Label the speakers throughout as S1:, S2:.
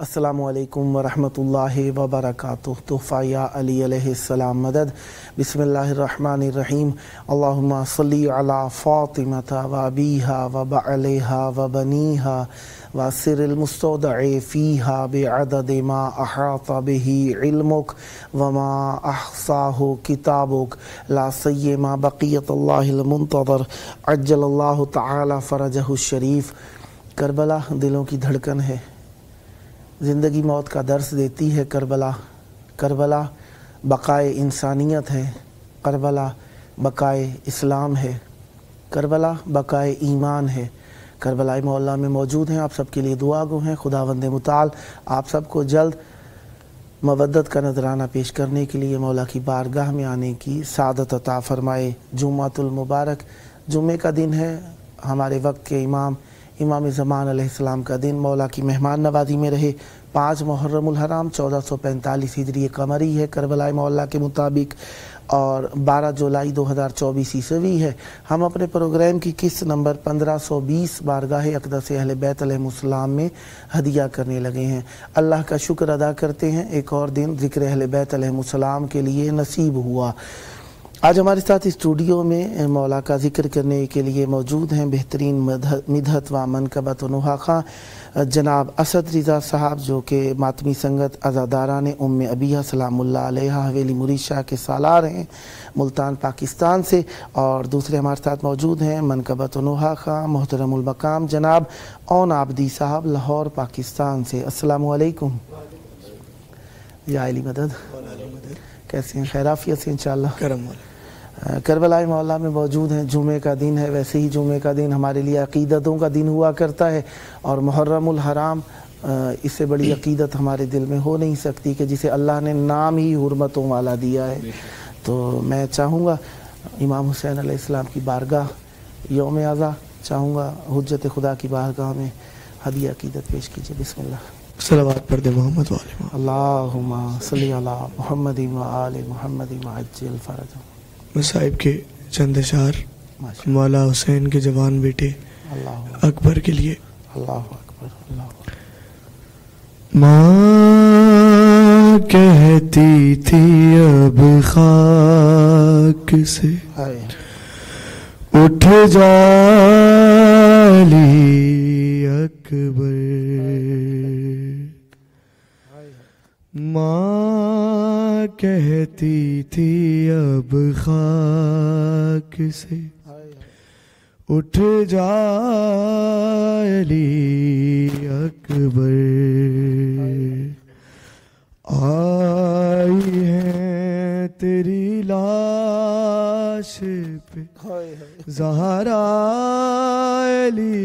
S1: अस्सलामुअलैकुम वरहमतुल्लाहि वबरकातुहु। तोहफ़ा या अली अलैहिस्सलाम मदद। बिस्मिल्लाहिर्रहमानिर्रहीम। अल्लाहुम्मा सल्ली अला फ़ातिमता व अबीहा व बअलिहा व बनीहा व सिरिल मुस्तौदअ फ़ीहा बिअदद मा अहाता बिही इल्मुक व मा अहसाहु किताबुक ला सय्यमा बक़ियतुल्लाहिल मुंतज़र अज्जलल्लाहु तआला फ़रजहु शरीफ। करबला दिलों की धड़कन है, ज़िंदगी मौत का दर्स देती है। करबला करबला बक़ाए इंसानियत है, करबला बक़ाए इस्लाम है, करबला बक़ाए ईमान है। करबला मौला में मौजूद हैं। आप सबके लिए दुआ गो हैं। खुदावंद मुताल आप सबको जल्द मवद्दत का नजराना पेश करने के लिए मौला की बारगाह में आने की सादत अता फरमाए। जुम्मातुल मुबारक, जुम्मे का दिन है। हमारे वक्त के इमाम ज़मान अलैहिस्सलाम का दिन मौला की मेहमान नवाजी में रहे। 5 मुहर्रमुल हराम 1445 हिजरी कमरी है करबला मौला के मुताबिक, और 12 जुलाई 2024 ईस्वी है। हम अपने प्रोग्राम की किस्त नंबर 1520 बारगाह अक़दस अहले बैत अलैहिमुस्सलाम में हदिया करने लगे हैं। अल्लाह का शुक्र अदा करते हैं, एक और दिन ज़िक्र अहले बैत अलैहिमुस्सलाम के लिए नसीब हुआ। आज हमारे साथ स्टूडियो में मौला का जिक्र करने के लिए मौजूद हैं बेहतरीन मिदहत व मनकबत नुहा खां जनाब असद रिज़ा साहब, जो कि मातमी संगत अज़ादारान उम्मे अबिया सलामुल्लाह अलैहा हवेली मुरीद के सालार हैं मुल्तान पाकिस्तान से। और दूसरे हमारे साथ मौजूद हैं मनकबत नुहा खां मोहतरमुल मकाम जनाब औन आबदी साहब लाहौर पाकिस्तान से। अस्सलामु अलैकुम या अली मदद, कैसे हैं? खैराफियत से इंशाअल्लाह। करबला मौला में मौजूद हैं। जुमे का दिन है, वैसे ही जुमे का दिन हमारे लिए अक़ीदतों का दिन हुआ करता है, और मुहर्रमुल हराम इससे बड़ी अक़ीदत हमारे दिल में हो नहीं सकती कि जिसे अल्लाह ने नाम ही हुर्मतों वाला दिया है। तो मैं चाहूँगा इमाम हुसैन अलैहिस्सलाम की बारगाह यौम आज़ा चाहूँगा हुज्जत खुदा की बारगाह में हदिया अक़ीदत पेश कीजिए। बिस्मिल्लाह।
S2: सलावत पढ़ दे मोहम्मद वाले
S1: अल्लाहुम्मा सल्ली अला मुहम्मद व आले मुहम्मद अज्जिल फरज।
S2: मसाइब के चंद अशार मौला हुसैन के जवान बेटे अकबर के लिए।
S1: अल्लाह अकबर। अल्लाह
S2: माँ कहती थी अब खाक से उठ जा अली अकबर। माँ कहती थी अब खाक से उठ जा अली अकबर। आई है तेरी लाश पे ज़हरा अली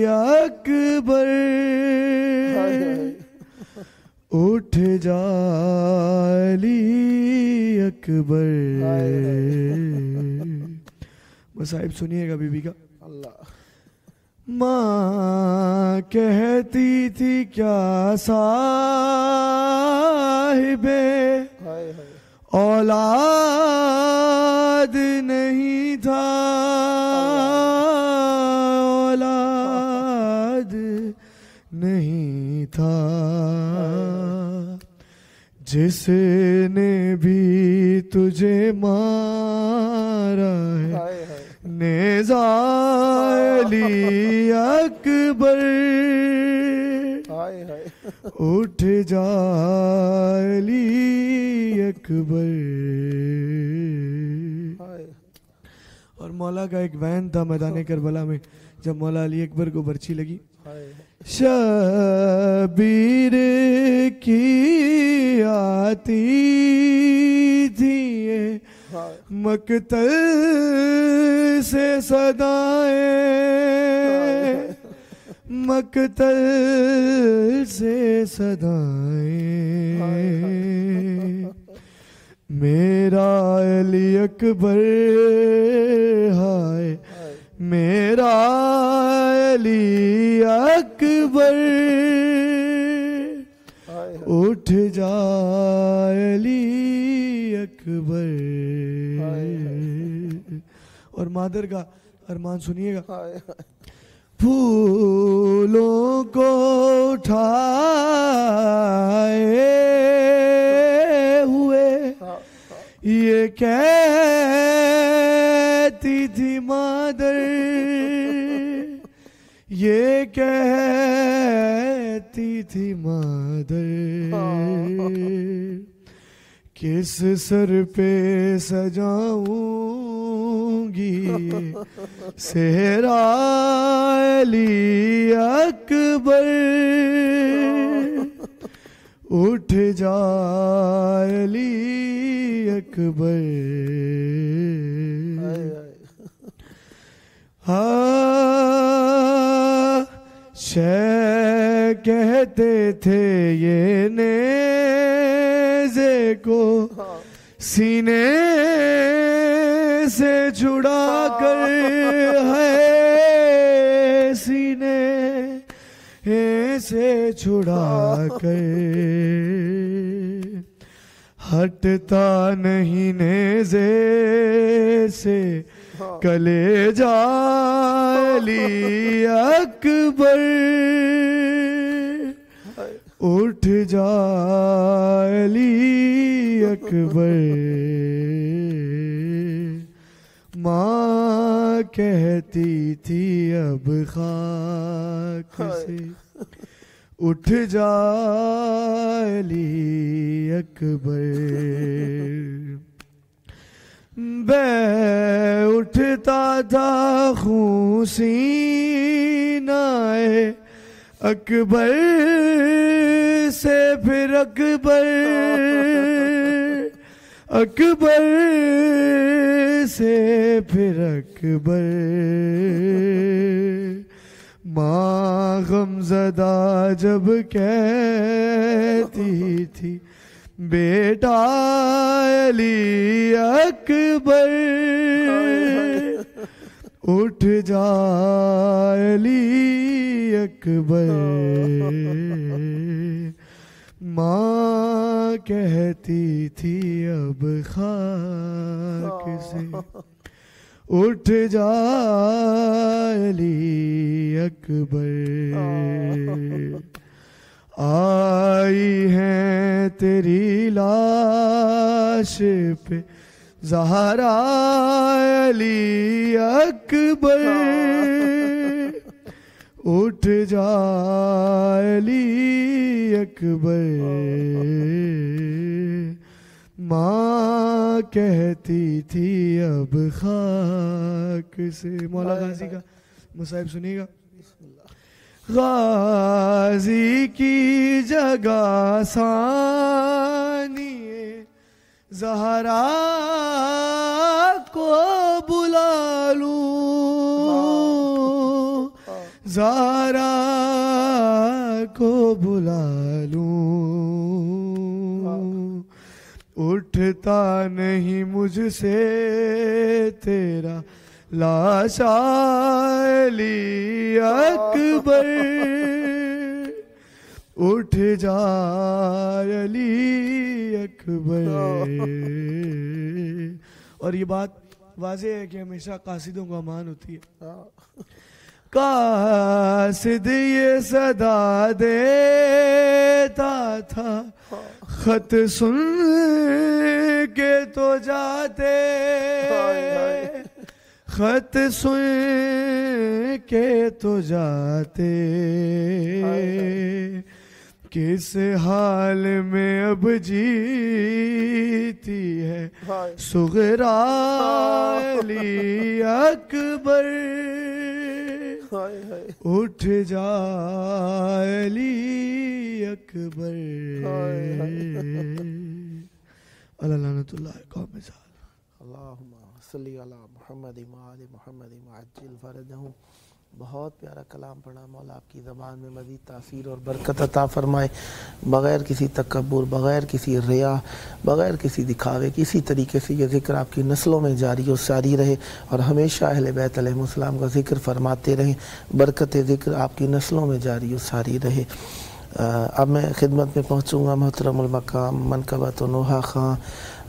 S2: अकबर। उठ जा अली अकबर। मसाइब सुनिएगा बीबी का।
S1: अल्लाह।
S2: माँ कहती थी क्या साहिबे औलाद नहीं था, औलाद नहीं था। जिसने भी तुझे मारा है नेज़ा अली अकबर। उठ जा अली अकबर। और मौला का एक वैन था मैदान करबला में, जब मौला अली अकबर को बर्छी लगी शबीर की आती थी ये मकतल से सदाएं, मकतल से सदाएं। मेरा अली अकबर हाय, मेरा अली अकबर, उठ जा अली अकबर। और मादर का अरमान सुनिएगा। फूलों को उठाए हुए ये कहती थी मादर, ये कहती थी मादर, किस सर पे सजाऊंगी सेहरा अली अकबर, उठ जा अली अकबर। हाँ शे कहते थे ये नेज़े को सीने से छुड़ा कर, है सीने से छुड़ा कर, हटता नहीं नेज़े से कलेजा अली अकबर, उठ जा अली अकबर। माँ कहती थी अब खाक से उठ जा अली अकबर, बै उठता था खून सीनाए अकबर से, फिर अकबर अकबर से फिर अकबर। माँ गमज़दा जब कहती थी बेटा अली अकबर, उठ जा अली अकबर। माँ कहती थी अब खाक से उठ जा अली अकबर। आई है तेरी लाश पे ज़हरा अली अकबर, उठ जा अली अकबर। माँ कहती थी अब खाक से। मौला गाजी का मुसाहिब सुनिएगा। गाजी की जगह सानी ज़हरा को बुला लूं, ज़हरा को बुला लूं। उठता नहीं मुझसे तेरा लाशा अली अकबर, उठ जा अली अकबर। और ये बात वाज़ेह है कि हमेशा कासिदों को अमान होती है। कासिद ये सदा देता था खत सुन के तो जाते, खत सुन के तो जाते। किस हाल में अब जीती है सुगरा अली अकबर,
S1: हाय हाय
S2: उठ जा अली अकबर अल्लाह लानतुल्लाह कौम साल
S1: अल्लाहुम्मा सल्ली अला मुहम्मद व आलि मुहम्मद वअज्जिल फरजहू। बहुत प्यारा कलाम पढ़ा। मौला आपकी ज़बान में मज़ीद तासीर और बरकत अता फ़रमाए, बग़ैर किसी तकब्बुर, बग़ैर किसी रिया, बग़ैर किसी दिखावे, किसी तरीके से ये ज़िक्र आपकी नस्लों में जारी और सारी रहे और हमेशा अहले बैत अलैहिमुस्सलाम का ज़िक्र फरमाते रहें। बरकत ज़िक्र आपकी नस्लों में जारी और सारी रहे। अब मैं खिदमत में पहुँचूँगा। मोहतरमुल मकाम मनकबत नोहा ख़ां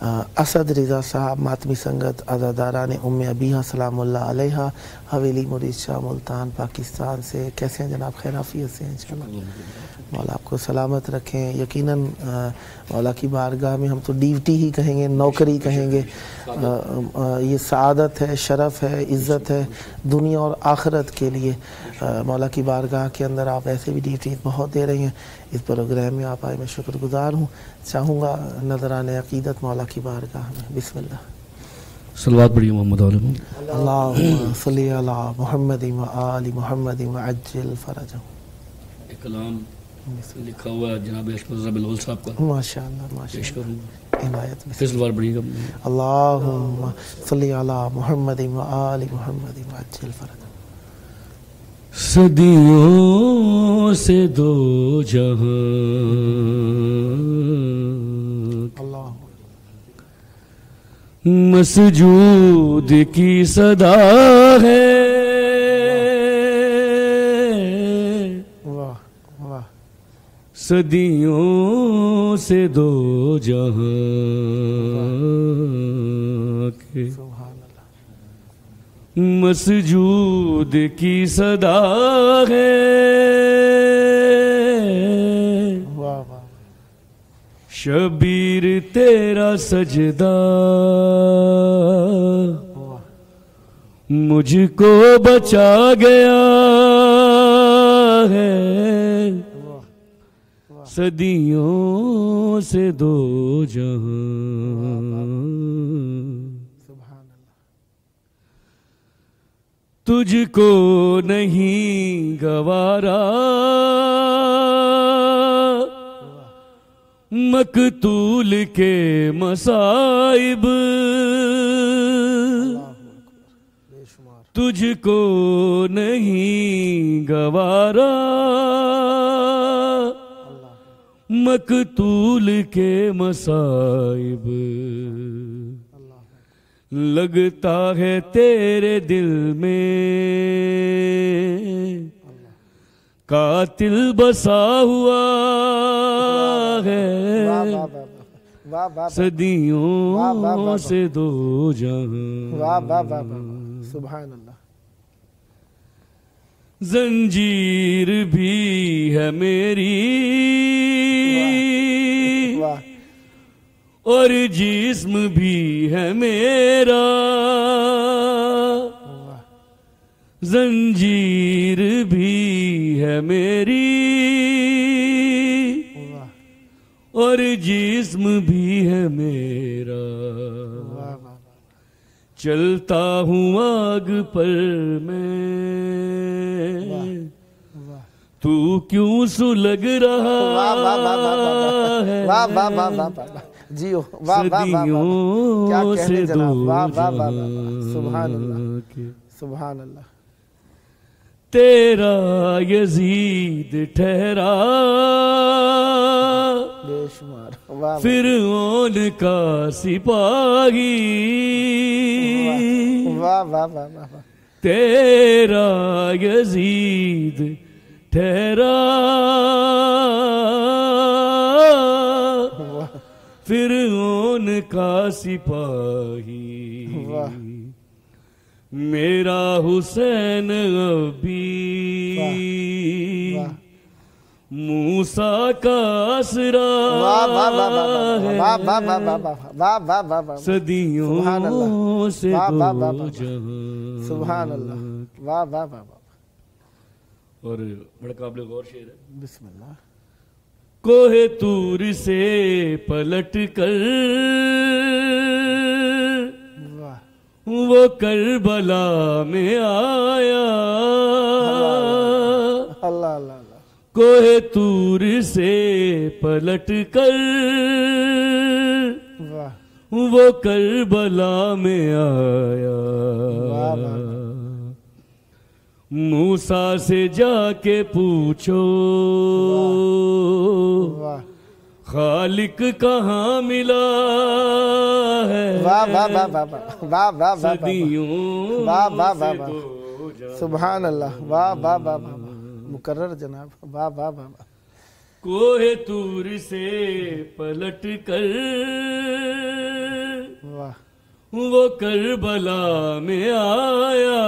S1: असद रिज़ा साहब, मातमी संगत अज़ादारा ने उम्मे अबीहा सलामुल्लाह अलैहा, हवेली मुरीद शाह मुल्तान पाकिस्तान से। कैसे हैं जनाब? खैर आफियत से हैं इंशाअल्लाह। मौला आपको सलामत रखें। यकीनन मौला की बारगाह में हम तो ड्यूटी ही कहेंगे, नौकरी कहेंगे। ये सआदत है, शरफ़ है, इज़्ज़त है दुनिया और आखिरत के लिए। मौला की बारगाह के अंदर आप ऐसे भी ड्यूटी बहुत दे रही हैं। इस प्रोग्राम में आप आए, मैं शुक्रगुज़ार हूँ। चाहूँगा नज़राने अक़ीदत मौला की बारगाह में। बिस्मिल्लाह।
S3: सलवात पढ़िए मोहम्मद आलम।
S1: अल्लाहुम्मा सल्ली अला मुहम्मद व आलि मुहम्मद वअज्जिल फरजहू।
S3: एक कलाम लिखा हुआ है जनाब अशफाक बिलावल साहब का,
S1: माशाअल्लाह
S3: पेश
S1: माशाअल्लाह।
S3: करूँगा।
S1: इनायत में
S3: फिर सलवात पढ़िएगा।
S1: अल्लाहुम्मा सल्ली अला मुहम्मद व आलि मुहम्मद वअज्जिल फरजहू।
S3: सदियों से दो जहां
S1: अल्लाह
S3: मसजूद की सदा है।
S1: वाह वाह।
S3: सदियों से दो जहां के
S1: सुभान अल्लाह।
S3: मसजूद की सदा है।
S1: वाह वाह।
S3: शबीर तेरा सजदा मुझको बचा गया है। सदियों से दो जहां
S1: सुभान अल्लाह।
S3: तुझको नहीं गवारा मकतूल के मसाइब।
S1: बेशुमार।
S3: तुझको नहीं गवारा मकतूल के मसाइब। लगता है तेरे दिल में कातिल बसा हुआ है। सदियों से दो जहां।
S1: वाह वाह वाह वाह। सुभान अल्लाह।
S3: जंजीर भी है मेरी
S1: वाह।
S3: और जिस्म भी है मेरा। जंजीर भी है मेरी और जिस्म भी है मेरा। चलता हूँ आग पर मैं, तू क्यों सुलग रहा है।
S1: जियो। वाह वाह वाह। क्या कहने जनाब। वाह वाह वाह। सुभान अल्लाह सुभान अल्लाह।
S3: तेरा यजीद ठहरा
S1: बेशुमार। वाह।
S3: फिरौन का सिपाही।
S1: वाह वाह वाह वाह।
S3: तेरा यजीद ठहरा फिरौन का सिपाही। मेरा हुसैन अभी मूसा का आसरा है। सदियों से दो जहां।
S1: सुभान अल्लाह। वाह वाह वाह।
S3: और बड़ा काबिल गौर शेर है।
S1: बिस्मिल्लाह।
S3: कोहे तूर से पलट कर वो करबला में आया,
S1: अल्लाह अल्लाह अल्लाह,
S3: कोहे तूर से पलट कर
S1: वाह
S3: वो करबला में आया।
S1: वाह वाह
S3: मूसा से जाके पूछो
S1: वाह
S3: खालिक कहाँ मिला है।
S1: वाह वाह वाह वाह वाह वाह वाह
S3: सदियों
S1: वाह वाह वाह
S3: से
S1: वाह,
S3: दो जहां।
S1: सुभान अल्लाह, वाह वाह वाह वाह, मुकर्रर जनाब, वाह वाह वाह वाह,
S3: कोहे तूर से पलट कर
S1: वाह
S3: वो करबला में आया।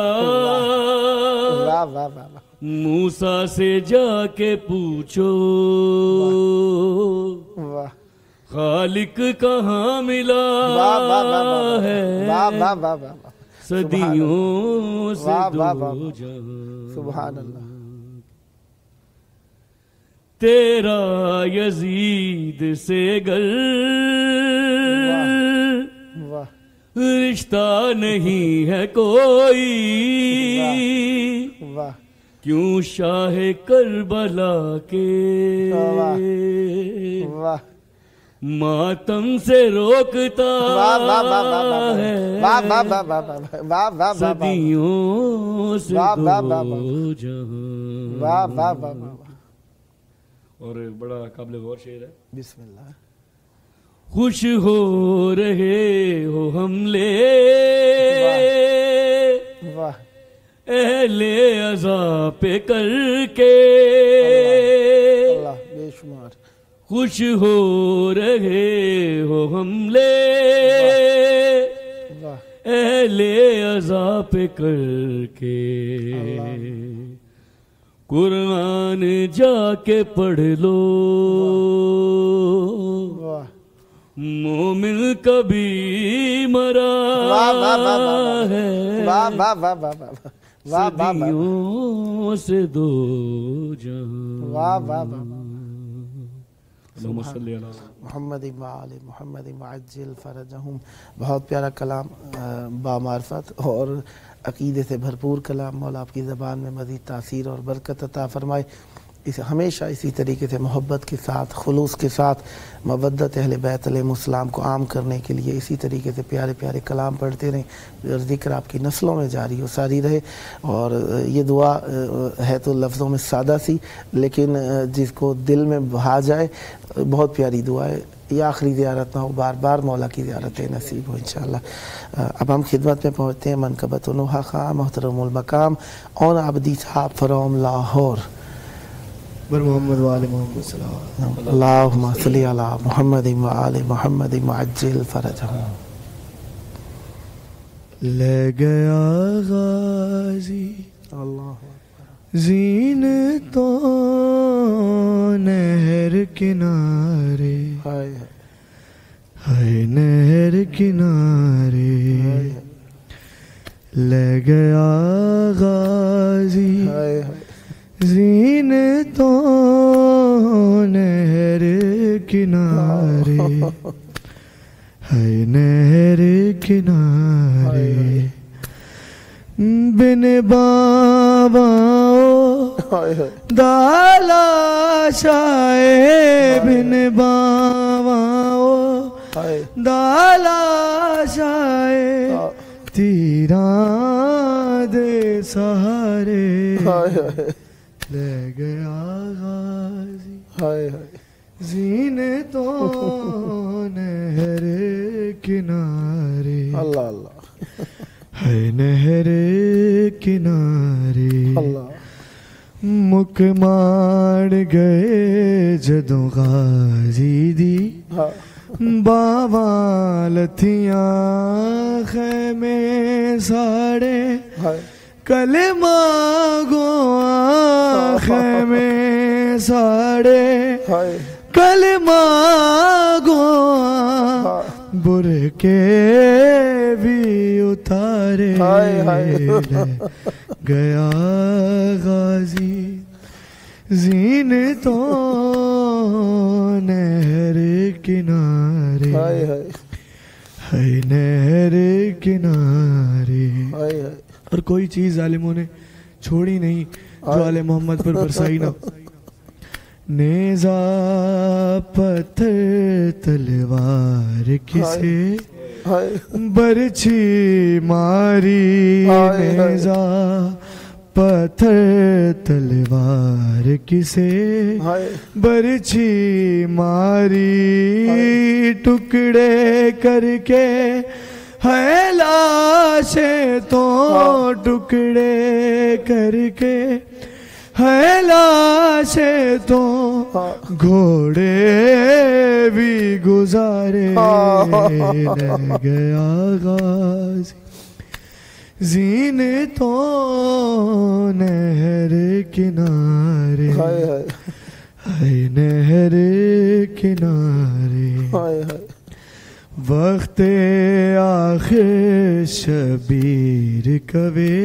S1: वाह वाह वाह,
S3: मूसा से जाके पूछो
S1: वाह
S3: खालिक कहाँ मिला
S1: वाह वाह वाह
S3: है।
S1: वाह वाह वाह वाह,
S3: सदियों से
S1: वाह वाह
S3: दो
S1: वाह,
S3: जहां।
S1: सुभान अल्लाह,
S3: तेरा यजीद से गर
S1: वाह
S3: रिश्ता नहीं है कोई,
S1: वाह
S3: क्यों शाह करबला के
S1: वाह
S3: मातम से रोकता
S1: वाह वाह वाह वाह
S3: है।
S1: वाह वाह वाह वाह वाह वाह वाह,
S3: सदियों से
S1: वाह वाह वाह
S3: दो जहां।
S1: वाह वाह वाह वाह,
S3: और बड़ा काबिल गौर शेर है।
S1: बिस्मिल्लाह।
S3: खुश हो रहे हो हमले
S1: वाह
S3: अहले अज़ा पे करके,
S1: अल्लाह बेशुमार,
S3: खुश हो रहे हो हमले
S1: वाह
S3: अहले अज़ा पे करके। कुरान जाके पढ़ लो
S1: वाह
S3: मोमिन कभी मरा
S1: वाह वाह वाह वाह
S3: है।
S1: वाह वाह वाह वाह वाह वाह वाह वाह
S3: सदियों से दो जहां।
S1: वाह वाह वाह,
S3: अल्लाहुम्मा सल्ली अला
S1: मोहम्मद वाले मोहम्मद वअज्जिल फरजहुम। बहुत प्यारा कलाम, बामारफत और अकीदे से भरपूर कलाम। मौला आपकी ज़बान में मज़ीद तासीर और बरकत अता फरमाए। इसे हमेशा इसी तरीके से मोहब्बत के साथ, खुलूस के साथ, मवद्दत अहले बैत अलैहिमुस्सलाम को आम करने के लिए इसी तरीके से प्यारे प्यारे कलाम पढ़ते रहें और ज़िक्र आपकी नस्लों में जारी और सारी रहे। और ये दुआ है तो लफ्ज़ों में सादा सी, लेकिन जिसको दिल में बहा जाए, बहुत प्यारी दुआ है। ये आखिरी ज़ियारत ना हो, बार बार मौला की ज़ियारत नसीब हो इंशाअल्लाह। अब हम खिदमत में पहुँचते हैं। मनकबत नुहा खां मोहतरमुल मकाम और आबदी साहब फ्रॉम लाहौर।
S2: बर मोहम्मद वाले मोहम्मद सल्लल्लाहु
S1: अल्लाहुम्मा सल्ली अला मुहम्मद व आले मुहम्मद वअज्जिल फरजहुम।
S2: ले गया गाजी
S1: अल्लाह
S2: ज़ीनतों नहर किनारे,
S1: हाय
S2: हाय नहर किनारे। ले गया गाजी
S1: हाय
S2: ज़ीनतों नहर किनारे, हाय नहर किनारे। बिन बाबाओ दाला शाए, बिन बाबाओ दाला शाए। तीरा दे सहारे ले गया गाजी ज़ीनतों नहर किनारे,
S1: अल्लाह अल्लाह
S2: है नहर किनारे।
S1: अल्लाह
S2: मुख मार गए जदों गाजी दी, बाबा लथियां खैमे साड़े। कलमा गो खैमे साड़े, कलमा गो बुरके भी उतारे। गया गाजी ज़ीनतों नहर किनारे, है नहर किनारे।
S1: हाय हाय
S2: और कोई चीज जालिमों ने छोड़ी नहीं जो आले मोहम्मद पर बरसाई ना। नेजा पत्थर तलवार किसे
S1: हाय
S2: बरछी मारी।
S1: हाय, हाय।
S2: नेजा पत्थर तलवार किसे
S1: हाय
S2: बरछी मारी। टुकड़े करके है लाशें तो टुकड़े करके है लाशें तो घोड़े भी गुजारे। रह गया गाज़ी ज़ीनतों नहर किनारे।
S1: हाय हाय
S2: है नहर किनारे।
S1: हाय हाय
S2: वक्त आखिर शबीर कवे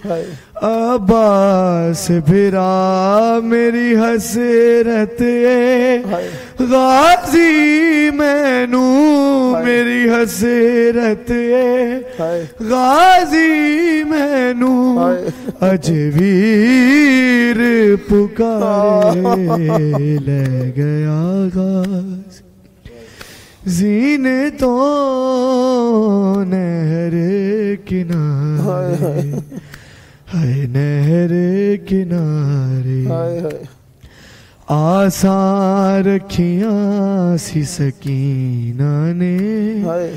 S1: हाय
S2: अब्बास फिरा मेरी हसरत
S1: हाय
S2: गाजी मैनू मेरी हसरत
S1: हाय
S2: गाजी मैनू
S1: हाय
S2: अजवीर पुकारे। ले गया गाज ज़ीनतों नहर किनारे। है नहर किनारे।
S1: हाय हाय
S2: आसां रखियां सी सकीना ने
S1: हाय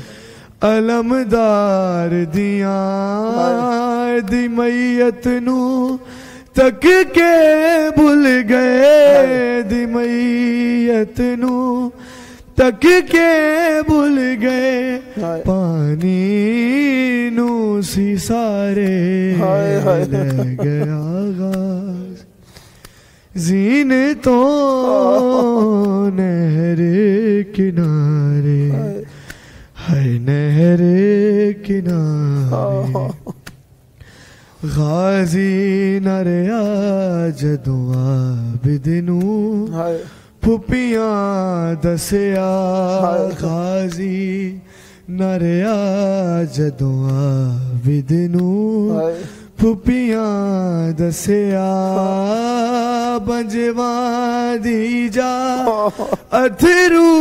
S2: अलमदार दियां दी मैयत नू तक के भुल गए। दी मैयत नू तक के भुल गए।
S1: हाय
S2: पानी नू सी सारे।
S1: हाय हाय
S2: ले गया गाज़ ज़ीनतों नहर किनारे। है नहर किनारे। गाजी नरिया जदुआ बिदनू
S1: हाय
S2: फुपियां दसिया। गाजी नरिया जदुआ बिदनू
S1: हाय
S2: फुपियां दसिया। बंजवा दी जा अथरू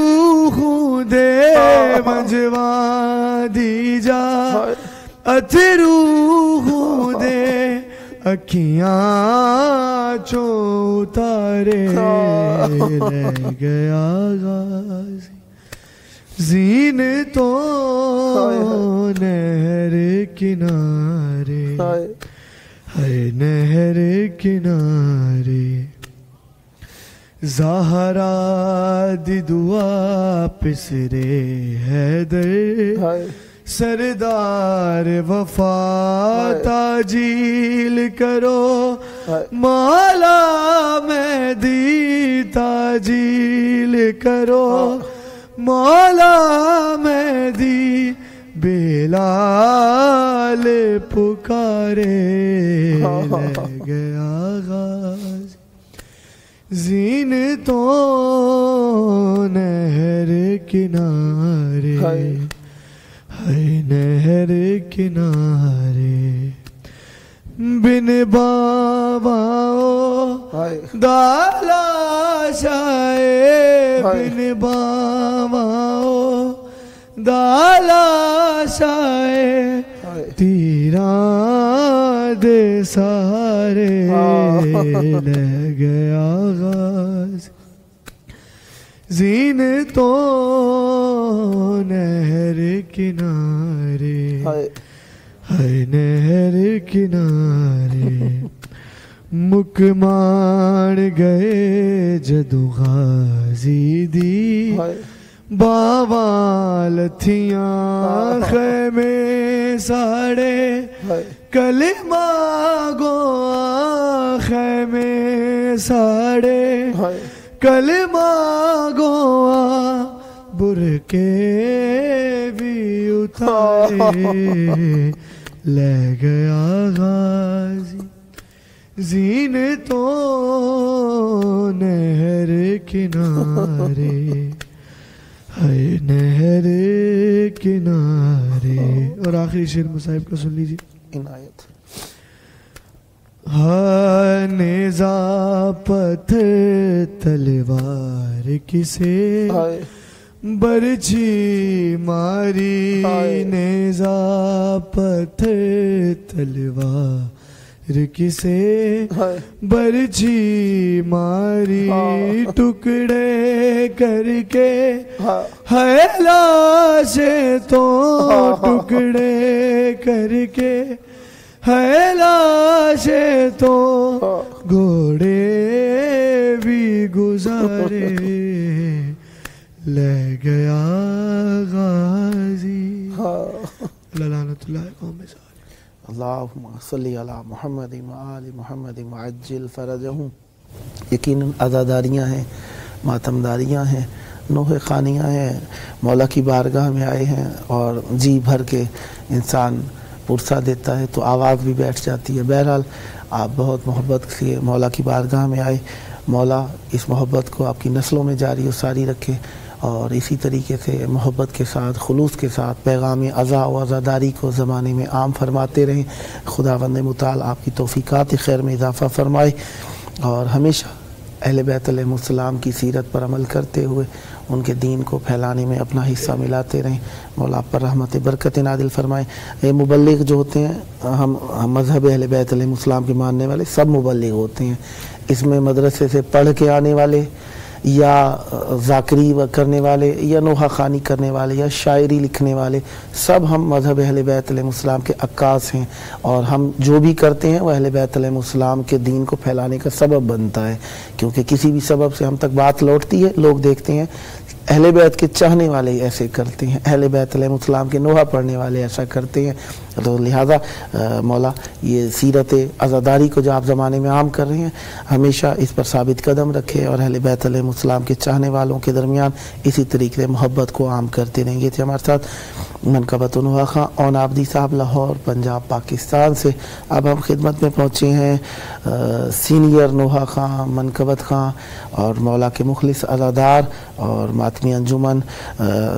S2: खूंदे बंजवा दी जा अथरू खूंदे अखियां चो उतारे। ले गया गाज़ी ज़ीनतों नहर किनारे। है नहर किनारे। ज़हरा दी दुआ पिसरे हैदर
S1: हाय
S2: सरदार वफा ताजील करो।
S1: हाय
S2: मौला मेहदी ताजील करो। मौला मेहदी बेलाल पुकारे। ले गया गाज़ी ज़ीनतों नहर किनारे। है नहर किनारे। बिन बाबाओ
S1: हाय
S2: दाला शाए।
S1: हाय।
S2: बिन बाबाओ दाला शाए।
S1: हाय
S2: तीरा दे सहारे। ले गया गाज़ी ज़ीनतों नहर किनारे।
S1: हाय
S2: है नहर किनारे। मुकमान गए जदू गाज़ी दी
S1: हाय
S2: बावाल थियां खैमे साड़े।
S1: हाय
S2: कलिमा गो खैमे साड़े।
S1: हाय
S2: कलिमा गोआ बुरके भी उतारे। ले गया गाज़ी ज़ीनतों नहर किनारे। है नहर किनारे। आखिरी शेर मुसाहिब का सुन लीजिए।
S1: इनायत।
S2: हाँ नेज़ा पत्थर तलवार किसे बरछी मारी, नेज़ा पत्थर तलवार किसे बरछी मारी, टुकड़े करके है लाशें तो टुकड़े करके है लाशें तो घोड़े भी गुजारे ले गया गाजी। लानतुल्लाह कौम में
S1: अल्लाहुम्मा सल्ली अला मुहम्मद व आलि मुहम्मद वअज्जिल फरजहुम। यकीनन अज़ादारियाँ हैं, मातमदारियाँ हैं, नोहे खानियाँ हैं, मौला की बारगाह में आए हैं और जी भर के इंसान पुरसा देता है तो आवाज़ भी बैठ जाती है। बहरहाल आप बहुत मोहब्बत से मौला की बारगाह में आए, मौला इस मोहब्बत को आपकी नस्लों में जारी और सारी रखे और इसी तरीके से मोहब्बत के साथ खुलूस के साथ पैगाम अज़ा व अज़ादारी को ज़माने में आम फरमाते रहें। खुदावंद मुताल आपकी तौफ़ीक़ात खैर में इजाफ़ा फरमाए और हमेशा अहले बैत अलैहिमुस्सलाम की सीरत पर अमल करते हुए उनके दीन को फैलाने में अपना हिस्सा मिलाते रहें। मौला आप पर रहमत बरकत नादिल फरमाएँ। ये मुबल्लिग जो होते हैं, हम मज़हब अहले बैत अलैहिमुस्सलाम के मानने वाले सब मुबल्लिग होते हैं। इसमें मदरसे से पढ़ के आने वाले या ज़ाकरी करने वाले या नोहा ख़ानी करने वाले या शायरी लिखने वाले, सब हम मज़हब अहले बैत अलैहिमुस्सलाम के अक्कास हैं और हम जो भी करते हैं वह अहले बैत अलैहिमुस्सलाम के दीन को फैलाने का सबब बनता है। क्योंकि किसी भी सबब से हम तक बात लौटती है, लोग देखते हैं अहले बैत के चाहने वाले ऐसे करते हैं, अहले बैत अलैहिमुस्सलाम के नोहा पढ़ने वाले ऐसा करते हैं। तो लिहाजा मौला ये सीरत अज़ादारी को जो आप ज़माने में आम कर रहे हैं हमेशा इस पर साबित कदम रखे और अहले बैत अलैहिमुस्सलाम के चाहने वालों के दरमियान इसी तरीके से मोहब्बत को आम करते रहेंगे। थे हमारे साथ मनकबत नूहा खां और आबदी साहब लाहौर पंजाब पाकिस्तान से। अब हम खिदमत में पहुँचे हैं सीनियर नूहा खां मनकबत खां और मौला के मुखलिस अज़ादार और मातमी अंजुमन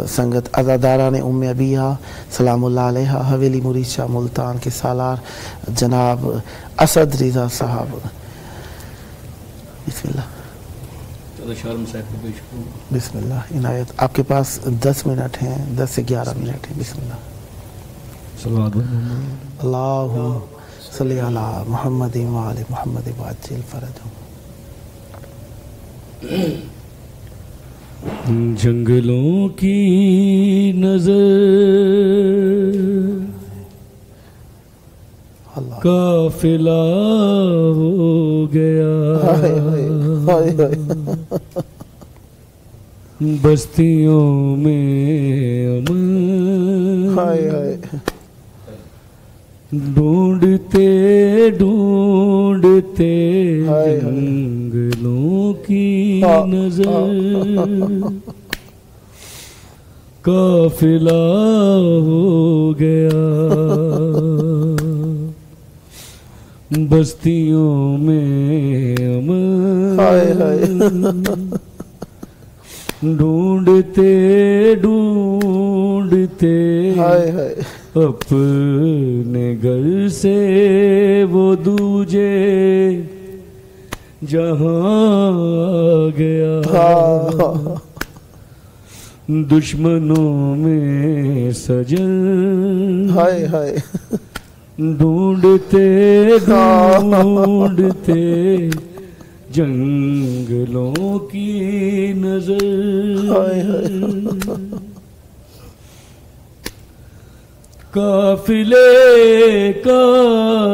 S1: संगत अज़ादारा ने उम्मे अबिया सलामुल्लाह अलैहा हवेली मुरीशा मुल्तान के सालार जनाब असद रिज़ा साहब। बिस्मिल्लाह। बिस्मिल्लाह। इनायत। आपके पास 10 मिनट हैं, 10 से 11 मिनट हैं। बिस्मिल्लाह। अल्लाहु सल्ली अला मुहम्मद व आलि मुहम्मद वअज्जिल फरजहुम।
S3: जंगलों की नजर काफिला हो गया, बस्तियों में अमन ढूंढते ढूंढते जंगलों की नजर काफिला हो गया, बस्तियों में अमन ढूंढते ढूंढते अपने घर से वो दूजे जहां आ गया, दुश्मनों में सजन ढूंढते ढूंढते जंगलों की नजर काफिले का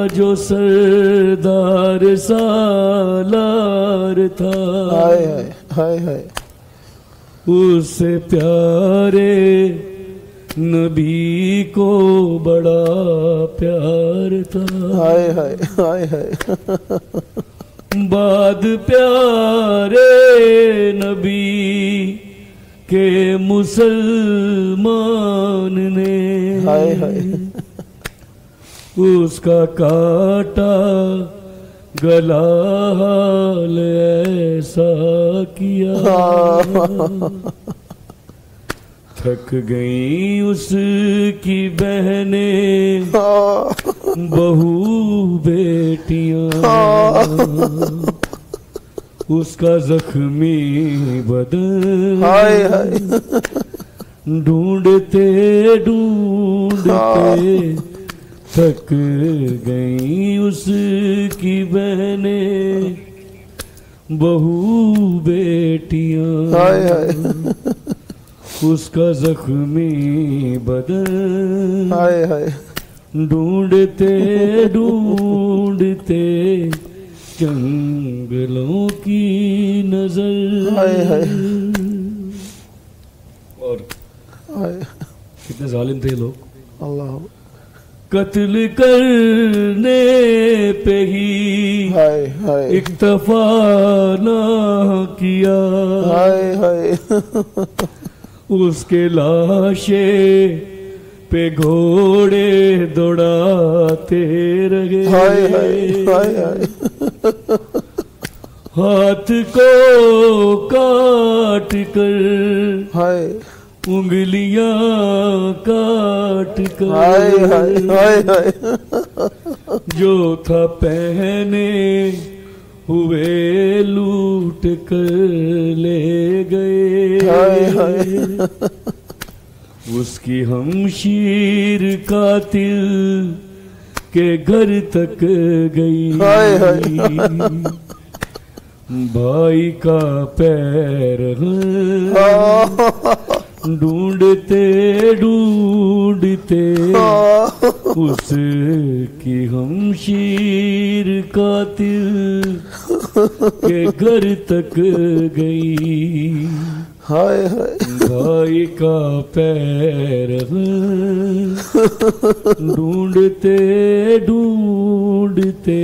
S3: जो सरदार सालार था, उससे प्यारे नबी को बड़ा प्यार था। बाद प्यारे नबी के मुसलमान ने उसका काटा गला हाल ऐसा किया, थक गई उसकी बहनें बहू बेटियां, उसका जख्मी बदन ढूंढते ढूंढते थक गई उसकी बहनें बहू बेटियां, उसका जख्मी बदन ढूंढते ढूंढते जंगलों की नजर। और कितने जालिम थे लोग,
S1: अल्लाह
S3: कत्ल करने पे ही इक्तफा ना किया, उसके लाशे पे घोड़े दौड़ाते रहे, हाथ को काट कर उंगलियां काट कर, जो था पहने हुए लूट कर ले गए, उसकी हमशीर कातिल के घर तक गई, भाई का पैर ढूंढते ढूंढते उसकी हमशीर कातिल के घर तक गई, भाई का पैर ढूंढते ढूंढते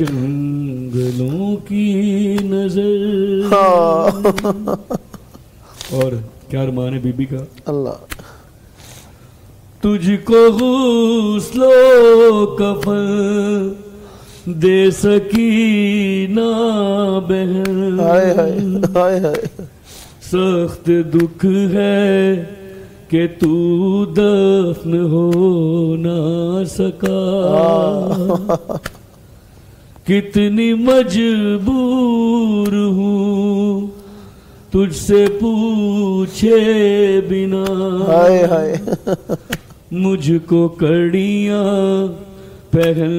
S3: जंगलों की नजर। और क्या अरमान है बीबी का,
S1: अल्लाह
S3: तुझको गुस्लो कफन दे सकी ना बहन, सख्त दुख है कि तू दफन हो ना सका, कितनी मजबूर हूँ तुझसे पूछे बिना, मुझको कड़ियां पहन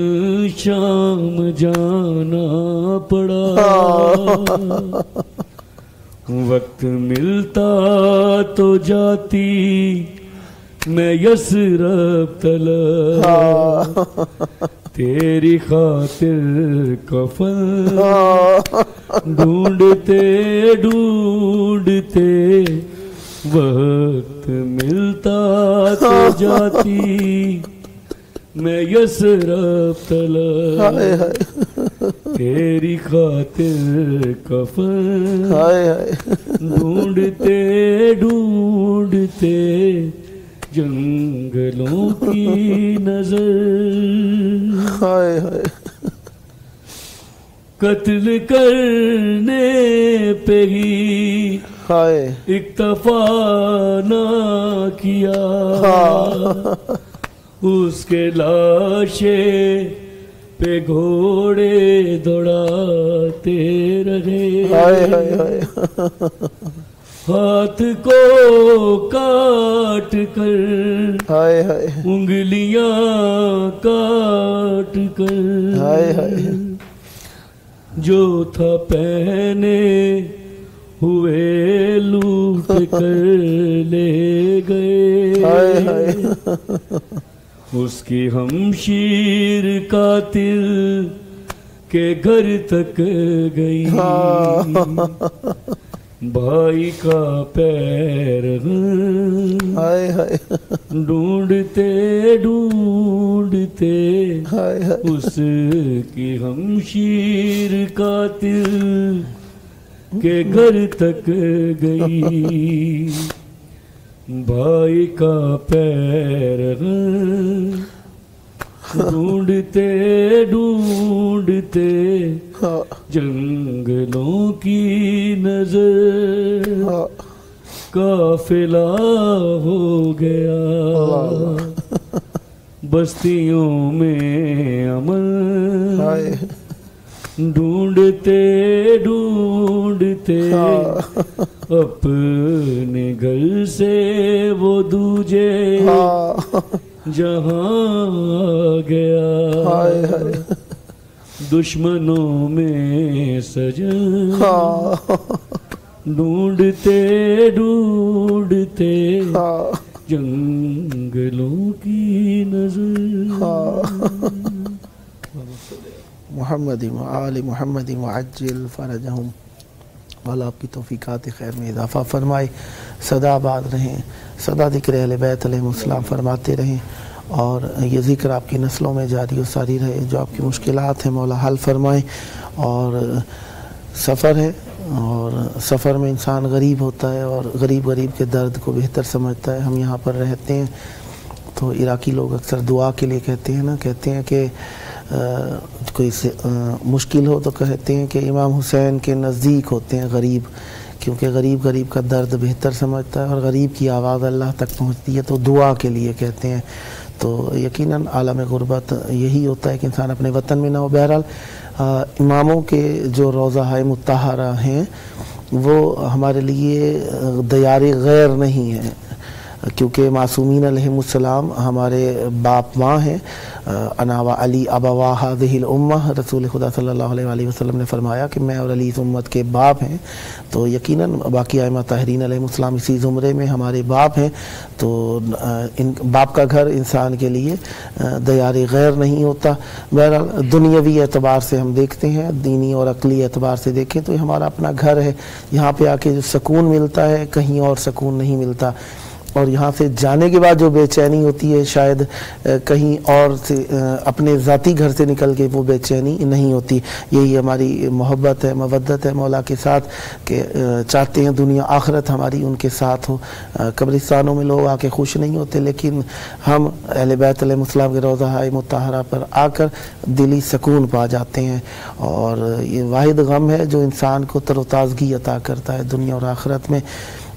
S3: शाम जाना पड़ा, वक्त मिलता तो जाती मैं यसरब तलब, तेरी खातिर कफन ढूंढते ढूंढते वक्त मिलता तो जाती मैं यसरब तलब, तेरी खातिर कफन ढूंढते ढूंढते जंगलों की नजर। कत्ल करने पे ही इक्तफा ना किया, उसके लाशे पे घोड़े दौड़ाते रहे, हाथ को काट कर उंगलियां काट कर, जो था पहने हुए लूट कर ले गए, उसकी हमशीर कातिल के घर तक गई, भाई का पैर ढूंढते ढूंढते उसकी हमशीर कातिल के घर तक गई, भाई का पैर ढूंढते ढूंढते जंगलों की नजर। काफिला हो गया, बस्तियों में अमन ढूंढते ढूंढते अपने घर से वो दूजे जहां गया, दुश्मनों में सजन ढूंढते ढूंढते जंगलों की नजर।
S1: मुहम्मद आल मुहम्मद वअज्जिल फरजहुम। वाला आपकी तौफीकात खैर में इजाफ़ा फरमाए, सदा आबाद रहें, सदा ज़िक्र अहले बैत अलैहिमुस्सलाम फरमाते रहें और ये ज़िक्र आपकी नस्लों में जारी और सारी रहे। जो आपकी मुश्किलात हैं मौला हल फरमाए। और सफ़र है और सफ़र में इंसान गरीब होता है और गरीब के दर्द को बेहतर समझता है। हम यहाँ पर रहते हैं तो इराकी लोग अक्सर दुआ के लिए कहते हैं ना, कहते हैं कि कोई मुश्किल हो तो कहते हैं कि इमाम हुसैन के नज़दीक होते हैं गरीब, क्योंकि गरीब का दर्द बेहतर समझता है और गरीब की आवाज़ अल्लाह तक पहुँचती है तो दुआ के लिए कहते हैं। तो यकीनन आलम गुरबत यही होता है कि इंसान अपने वतन में ना हो। बहरहाल इमामों के जो रोज़ा मुत्तहरा हैं वो हमारे लिए दयारे गैर नहीं है, क्योंकि मासूमीन अलैहिमुस्सलाम हमारे बाप माँ हैं। अनावा अली अबवा हाज़िहिल उम्मह, रसूल खुदा सल्लल्लाहु अलैहि वसल्लम ने फरमाया कि मैं और अली इस उम्मत के बाप हैं। तो यकीनन बाकी आइमा ताहरीन अलैहिमुस्सलाम इसी ज़ुमरे में हमारे बाप हैं। तो इन बाप का घर इंसान के लिए दयारे गैर नहीं होता। बहरहाल दुनियावी एतबार से हम देखते हैं, दीनी और अक़ली एतबार से देखें तो ये हमारा अपना घर है। यहाँ पे आके जो सुकून मिलता है कहीं और सुकून नहीं मिलता, और यहाँ से जाने के बाद जो बेचैनी होती है शायद कहीं और से अपने ज़ाती घर से निकल के वो बेचैनी नहीं होती। यही हमारी मोहब्बत है, मवद्दत है मौला के साथ कि चाहते हैं दुनिया आखिरत हमारी उनके साथ हो। कब्रिस्तानों में लोग आके खुश नहीं होते, लेकिन हम अहले बैत अलैहिमुस्सलाम के रोज़ा मुत्तहरा पर आकर दिली सुकून पा जाते हैं। और ये वाहिद गम है जो इंसान को तरोताज़गी अता करता है दुनिया और आखिरत में,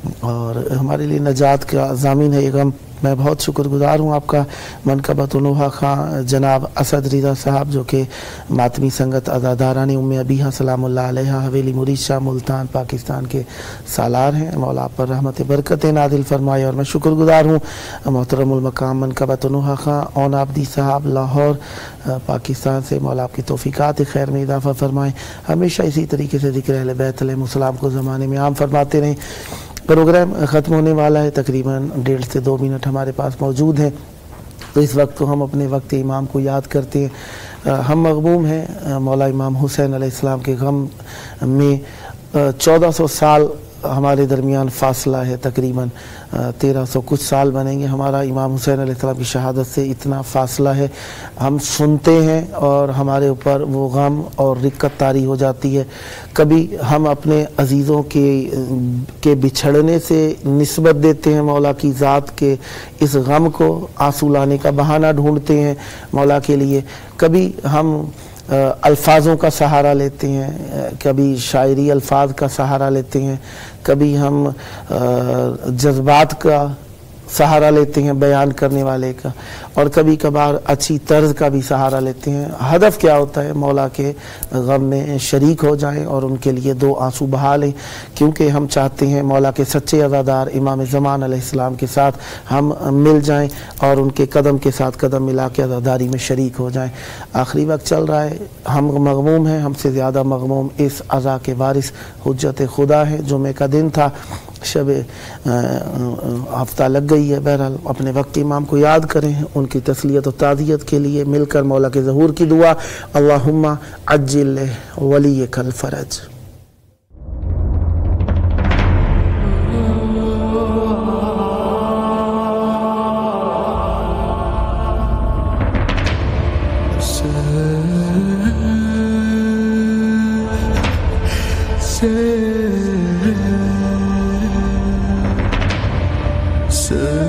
S1: और हमारे लिए नजात का ज़ामिन है ये गम। मैं बहुत शुक्रगुज़ार हूँ आपका मनकबत उनोहा खां जनाब असद रिज़ा साहब, जो कि मातमी संगत अज़ादारानी उम्मे अबीहा सलामुल्लाह अलैहा हवेली मुरीद शाह मुल्तान पाकिस्तान के सालार हैं। मौला आप पर रहमत बरकत नादिल फरमाए। और मैं शुक्रगुज़ार हूँ मोहतरमुल मकाम मनकबत उनोहा खां ओन आबदी साहब लाहौर पाकिस्तान से। मौला आपकी तौफीकात खैर में इजाफ़ा फरमाएँ, हमेशा इसी तरीके से ज़िक्र अहले बैत अलैहिमुस्सलाम को ज़माने में आम फरमाते रहें। प्रोग्राम ख़त्म होने वाला है, तकरीबन 1.5 से 2 मिनट हमारे पास मौजूद हैं। तो इस वक्त तो हम अपने वक्त इमाम को याद करते हैं। हम मग़मूम हैं मौला इमाम हुसैन अलैहिस्सलाम के गम में। 1400 साल हमारे दरमियान फ़ासला है, तकरीबन 1300 कुछ साल बनेंगे हमारा इमाम हुसैन अलैहिस्सलाम की शहादत से इतना फ़ासला है। हम सुनते हैं और हमारे ऊपर वो गम और रिक्कत तारी हो जाती है। कभी हम अपने अज़ीज़ों के बिछड़ने से निस्बत देते हैं मौला की ज़ात के, इस गम को आंसू लाने का बहाना ढूंढते हैं मौला के लिए। कभी हम अल्फाजों का सहारा लेते हैं, कभी शायरी अल्फाज का सहारा लेते हैं, कभी हम जज्बात का सहारा लेते हैं बयान करने वाले का, और कभी कभार अच्छी तर्ज का भी सहारा लेते हैं। हदफ क्या होता है? मौला के गम में शरीक हो जाएं और उनके लिए 2 आंसू बहा लें, क्योंकि हम चाहते हैं मौला के सच्चे अज़ादार इमाम ज़मान अलैहिस्सलाम के साथ हम मिल जाएं और उनके कदम के साथ कदम मिला के अज़ादारी में शरीक हो जाएं। आखिरी वक्त चल रहा है, हम मग़मूम हैं, हमसे ज़्यादा मग़मूम इस अज़ा के वारिस हुज्जत खुदा है। जुमे का दिन था, शब हफ्ता लग गई है। बहरहाल अपने वक्त इमाम को याद करें, उनकी तस्लियत और ताज़ियत के लिए मिलकर मौला के ज़हूर की दुआ, अल्लाहुम्मा अज्जिल वलियकल फ़रज।
S2: से